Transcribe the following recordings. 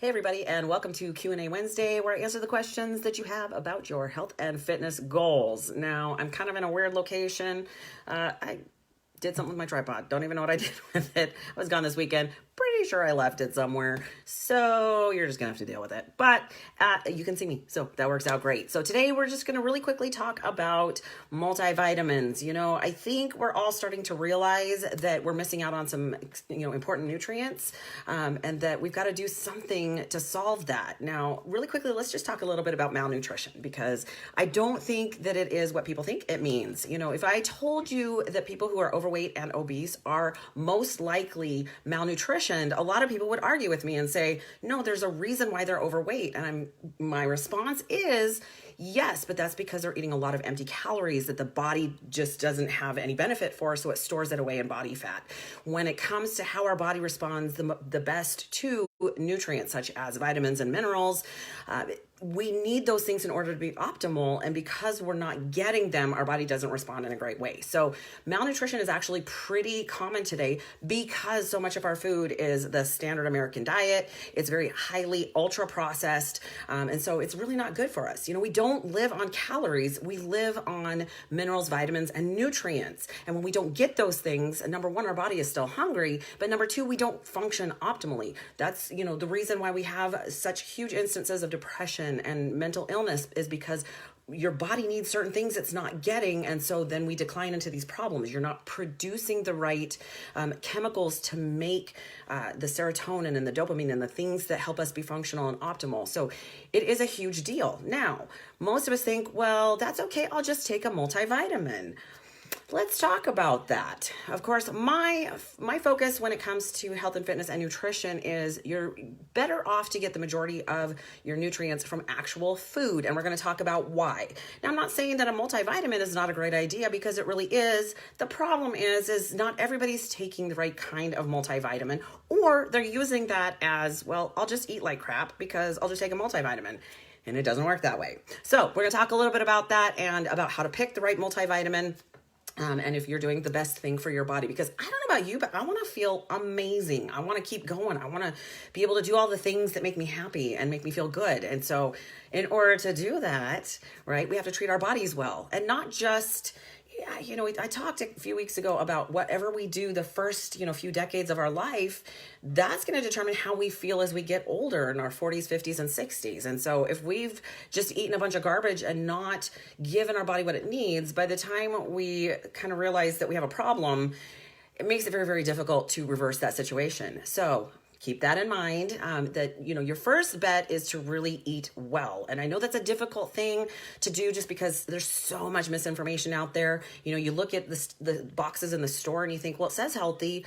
Hey everybody, and welcome to Q&A Wednesday, where I answer the questions that you have about your health and fitness goals. Now, I'm kind of in a weird location. I did something with my tripod. Don't even know what I did with it. I was gone this weekend. Pretty sure I left it somewhere. So you're just going to have to deal with it. But you can see me, so that works out great. So today we're just going to really quickly talk about multivitamins. You know, I think we're all starting to realize that we're missing out on some, important nutrients, and that we've got to do something to solve that. Now, really quickly, let's just talk a little bit about malnutrition, because I don't think that it is what people think it means. You know, if I told you that people who are overweight and obese are most likely malnutritioned, a lot of people would argue with me and say, no, there's a reason why they're overweight. And my response is, yes, but that's because they're eating a lot of empty calories that the body just doesn't have any benefit for, so it stores it away in body fat. When it comes to how our body responds the best to nutrients such as vitamins and minerals, we need those things in order to be optimal, and because we're not getting them, our body doesn't respond in a great way. So malnutrition is actually pretty common today because so much of our food is the standard American diet. It's very highly ultra processed, and so it's really not good for us. You know, we don't live on calories, we live on minerals, vitamins, and nutrients. And when we don't get those things, number one, our body is still hungry, but number two, we don't function optimally. That's, the reason why we have such huge instances of depression and mental illness is because your body needs certain things it's not getting, and so then we decline into these problems. You're not producing the right chemicals to make the serotonin and the dopamine and the things that help us be functional and optimal. So it is a huge deal. Now, most of us think, well, that's okay, I'll just take a multivitamin. Let's talk about that. Of course, my focus when it comes to health and fitness and nutrition is you're better off to get the majority of your nutrients from actual food, and we're going to talk about why. Now, I'm not saying that a multivitamin is not a great idea, because it really is. The problem is not everybody's taking the right kind of multivitamin, or they're using that as, well, I'll just eat like crap because I'll just take a multivitamin. And it doesn't work that way. So we're going to talk a little bit about that and about how to pick the right multivitamin. And if you're doing the best thing for your body, because I don't know about you, but I want to feel amazing. I want to keep going. I want to be able to do all the things that make me happy and make me feel good. And so in order to do that, right, we have to treat our bodies well, and not just, I talked a few weeks ago about whatever we do the first, few decades of our life, that's going to determine how we feel as we get older in our 40s, 50s, and 60s. And so if we've just eaten a bunch of garbage and not given our body what it needs, by the time we kind of realize that we have a problem, it makes it very, very difficult to reverse that situation. So keep that in mind, that, your first bet is to really eat well. And I know that's a difficult thing to do just because there's so much misinformation out there. You look at the boxes in the store and you think, well, it says healthy.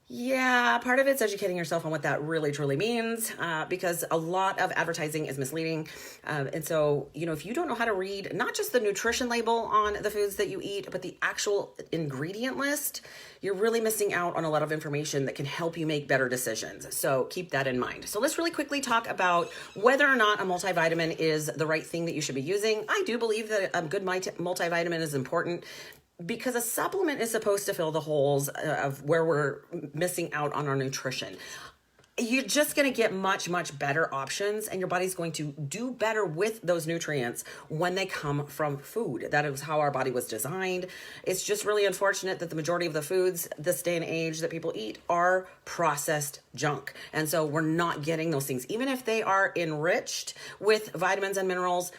Yeah, part of it's educating yourself on what that really truly means, because a lot of advertising is misleading. And so, if you don't know how to read not just the nutrition label on the foods that you eat, but the actual ingredient list, you're really missing out on a lot of information that can help you make better decisions. So keep that in mind. So let's really quickly talk about whether or not a multivitamin is the right thing that you should be using. I do believe that a good multivitamin is important, because a supplement is supposed to fill the holes of where we're missing out on our nutrition. You're just going to get much, much better options, and your body's going to do better with those nutrients when they come from food. That is how our body was designed. It's just really unfortunate that the majority of the foods this day and age that people eat are processed junk. And so we're not getting those things. Even if they are enriched with vitamins and minerals,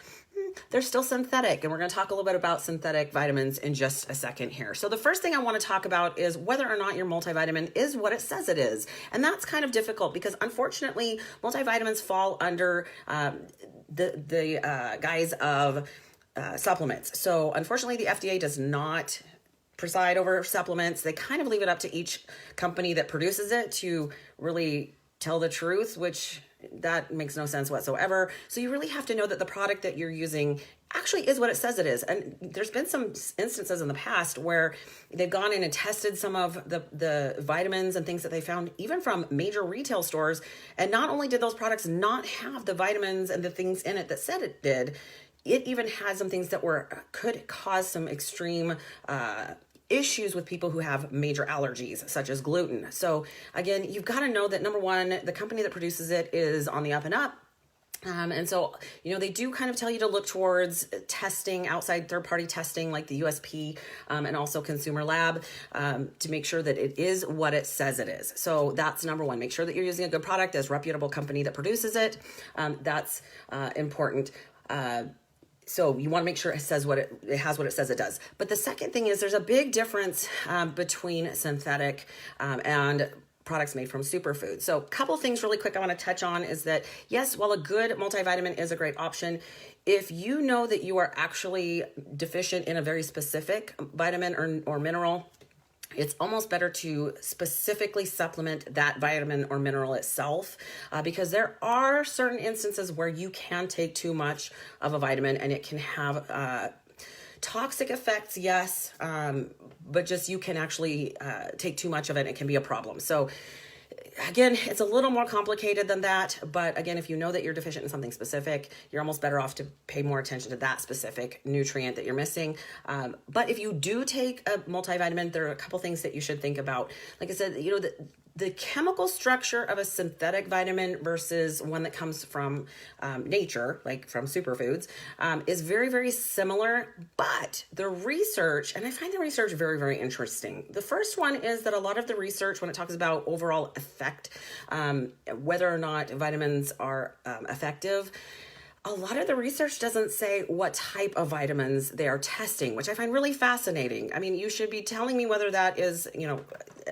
they're still synthetic, and we're going to talk a little bit about synthetic vitamins in just a second here. So the first thing I want to talk about is whether or not your multivitamin is what it says it is. And that's kind of difficult because, unfortunately, multivitamins fall under the guise of supplements. So unfortunately, the FDA does not preside over supplements. They kind of leave it up to each company that produces it to really tell the truth, which that makes no sense whatsoever. So you really have to know that the product that you're using actually is what it says it is. And there's been some instances in the past where they've gone in and tested some of the vitamins and things that they found even from major retail stores. And not only did those products not have the vitamins and the things in it that said it did, it even had some things that could cause some extreme issues with people who have major allergies, such as gluten. So again, you've got to know that number one, the company that produces it is on the up and up. And so, they do kind of tell you to look towards testing, outside third-party testing like the USP and also Consumer Lab to make sure that it is what it says it is. So that's number one. Make sure that you're using a good product. There's a reputable company that produces it. That's important. So you want to make sure it says it has what it says it does. But the second thing is there's a big difference between synthetic and products made from superfoods. So a couple things really quick I want to touch on is that, yes, while a good multivitamin is a great option, if you know that you are actually deficient in a very specific vitamin or mineral, it's almost better to specifically supplement that vitamin or mineral itself because there are certain instances where you can take too much of a vitamin and it can have toxic effects, yes, but just you can actually take too much of it and it can be a problem. So again, it's a little more complicated than that, but again, if you know that you're deficient in something specific, you're almost better off to pay more attention to that specific nutrient that you're missing. But if you do take a multivitamin, there are a couple things that you should think about. Like I said, the chemical structure of a synthetic vitamin versus one that comes from nature, like from superfoods, is very, very similar. But the research, and I find the research very, very interesting. The first one is that a lot of the research, when it talks about overall effect, whether or not vitamins are effective, a lot of the research doesn't say what type of vitamins they are testing, which I find really fascinating. I mean, you should be telling me whether that is,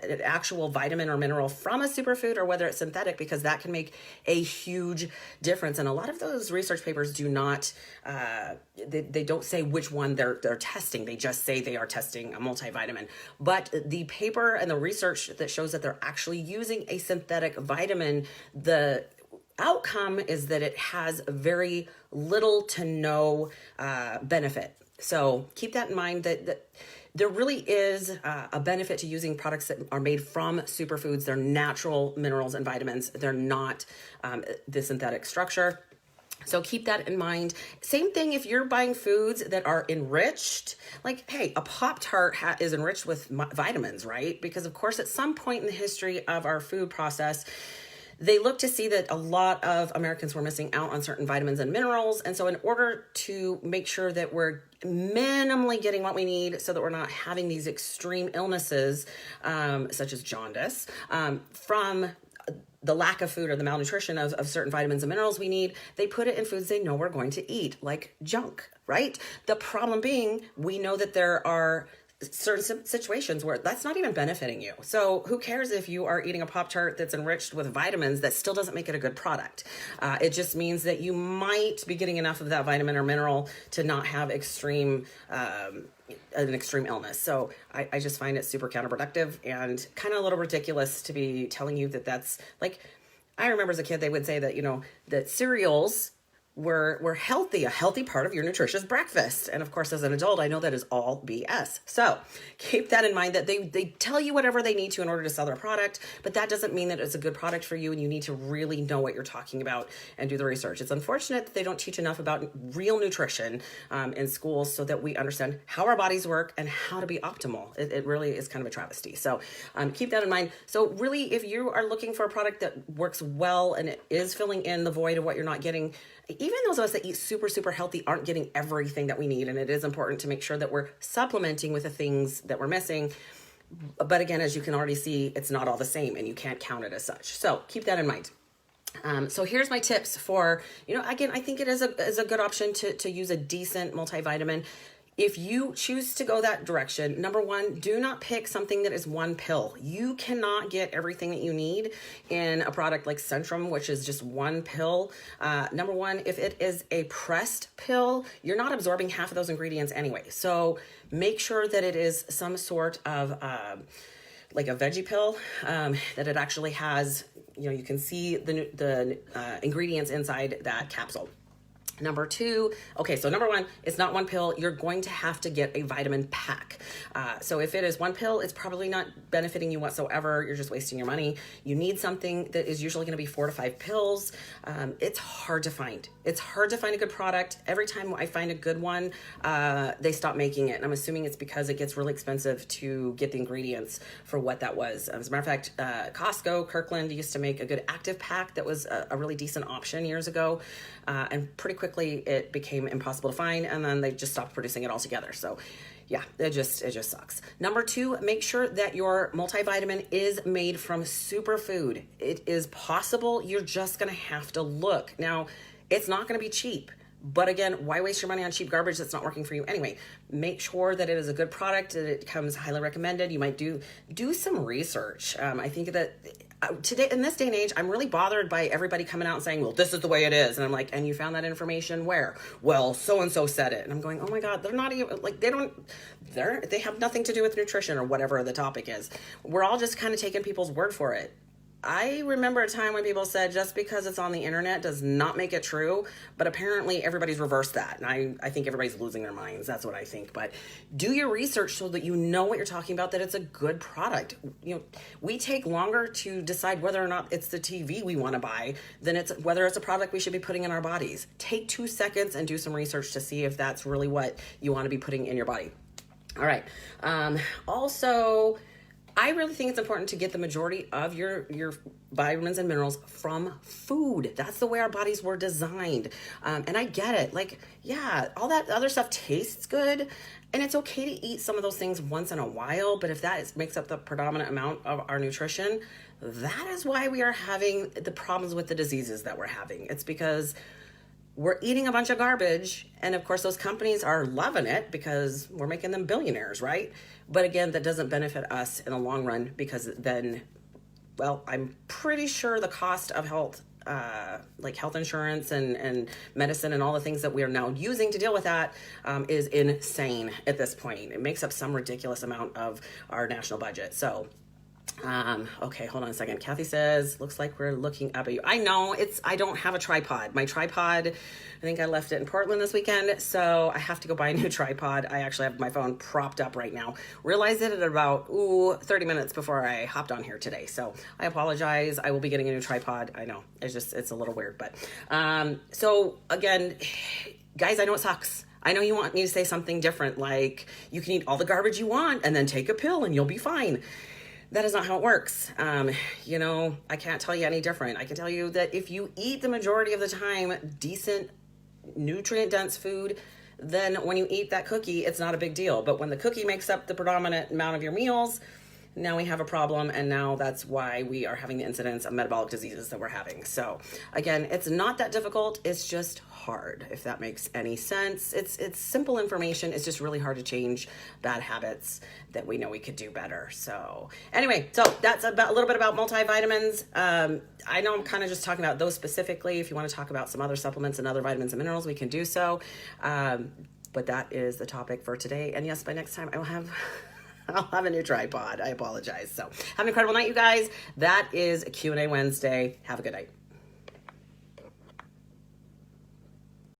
an actual vitamin or mineral from a superfood or whether it's synthetic, because that can make a huge difference. And a lot of those research papers do not, they don't say which one they're testing. They just say they are testing a multivitamin. But the paper and the research that shows that they're actually using a synthetic vitamin, the outcome is that it has very little to no benefit. So keep that in mind that there really is a benefit to using products that are made from superfoods. They're natural minerals and vitamins. They're not the synthetic structure. So keep that in mind. Same thing if you're buying foods that are enriched, like, hey, a Pop-Tart is enriched with vitamins, right? Because of course, at some point in the history of our food process, they looked to see that a lot of Americans were missing out on certain vitamins and minerals. And so in order to make sure that we're minimally getting what we need so that we're not having these extreme illnesses, such as jaundice, from the lack of food or the malnutrition of certain vitamins and minerals we need, they put it in foods they know we're going to eat, like junk, right? The problem being, we know that there are certain situations where that's not even benefiting you. So who cares if you are eating a Pop-Tart that's enriched with vitamins? That still doesn't make it a good product. It just means that you might be getting enough of that vitamin or mineral to not have an extreme illness. So I just find it super counterproductive and kind of a little ridiculous to be telling you that that's like, I remember as a kid, they would say that, that cereals were healthy, a healthy part of your nutritious breakfast. And of course, as an adult, I know that is all BS. So keep that in mind that they tell you whatever they need to in order to sell their product, but that doesn't mean that it's a good product for you. And you need to really know what you're talking about and do the research. It's unfortunate that they don't teach enough about real nutrition in schools so that we understand how our bodies work and how to be optimal. It really is kind of a travesty. So keep that in mind. So really, if you are looking for a product that works well and it is filling in the void of what you're not getting, even those of us that eat super, super healthy aren't getting everything that we need. And it is important to make sure that we're supplementing with the things that we're missing. But again, as you can already see, it's not all the same and you can't count it as such. So keep that in mind. So here's my tips for, again, I think it is a good option to use a decent multivitamin. If you choose to go that direction, number one, do not pick something that is one pill. You cannot get everything that you need in a product like Centrum, which is just one pill. Number one, if it is a pressed pill, you're not absorbing half of those ingredients anyway. So make sure that it is some sort of like a veggie pill, that it actually has, you can see the ingredients inside that capsule. Number two, okay, so number one, it's not one pill. You're going to have to get a vitamin pack. So if it is one pill, it's probably not benefiting you whatsoever. You're just wasting your money. You need something that is usually going to be 4 to 5 pills. It's hard to find. It's hard to find a good product. Every time I find a good one, they stop making it. And I'm assuming it's because it gets really expensive to get the ingredients for what that was. As a matter of fact, Costco, Kirkland used to make a good active pack that was a really decent option years ago. And pretty quickly it became impossible to find, and then they just stopped producing it altogether. So yeah, it just sucks. Number two, make sure that your multivitamin is made from superfood. It is possible. You're just going to have to look. Now, it's not going to be cheap. But again, why waste your money on cheap garbage that's not working for you anyway? Make sure that it is a good product, that it comes highly recommended. You might do some research. I think that today, in this day and age, I'm really bothered by everybody coming out and saying, well, this is the way it is. And I'm like, and you found that information where? Well, so-and-so said it. And I'm going, oh my God, they're not even, like, they have nothing to do with nutrition or whatever the topic is. We're all just kind of taking people's word for it. I remember a time when people said just because it's on the internet does not make it true, but apparently everybody's reversed that. And I think everybody's losing their minds. That's what I think. But do your research so that you know what you're talking about, that it's a good product. You know, we take longer to decide whether or not it's the TV we want to buy than it's whether it's a product we should be putting in our bodies. Take 2 seconds and do some research to see if that's really what you want to be putting in your body. All right. Also, I really think it's important to get the majority of your vitamins and minerals from food. That's the way our bodies were designed. And I get it. Like, yeah, all that other stuff tastes good. And it's okay to eat some of those things once in a while. But if makes up the predominant amount of our nutrition, that is why we are having the problems with the diseases that we're having. It's because we're eating a bunch of garbage, and of course those companies are loving it because we're making them billionaires, right? But again, that doesn't benefit us in the long run, because then, well, I'm pretty sure the cost of health, like health insurance and medicine and all the things that we are now using to deal with that, is insane at this point. It makes up some ridiculous amount of our national budget. So okay, hold on a second. Kathy says, looks like we're looking up at you. I know, I don't have a tripod. My tripod, I think I left it in Portland this weekend, so I have to go buy a new tripod. I actually have my phone propped up right now. Realized it at about 30 minutes before I hopped on here today. So I apologize. I will be getting a new tripod. I know it's a little weird, but so again, guys, I know it sucks. I know you want me to say something different, like you can eat all the garbage you want and then take a pill and you'll be fine. That is not how it works. You know, I can't tell you any different. I can tell you that if you eat the majority of the time decent, nutrient-dense food, then when you eat that cookie, it's not a big deal. But when the cookie makes up the predominant amount of your meals, now we have a problem, and now that's why we are having the incidence of metabolic diseases that we're having. So again, it's not that difficult. It's just hard, if that makes any sense. It's simple information. It's just really hard to change bad habits that we know we could do better. So anyway, so that's a little bit about multivitamins. I know I'm kind of just talking about those specifically. If you want to talk about some other supplements and other vitamins and minerals, we can do so. But that is the topic for today. And yes, by next time I will have I'll have a new tripod. I apologize. So have an incredible night, you guys. That is Q&A Wednesday. Have a good night.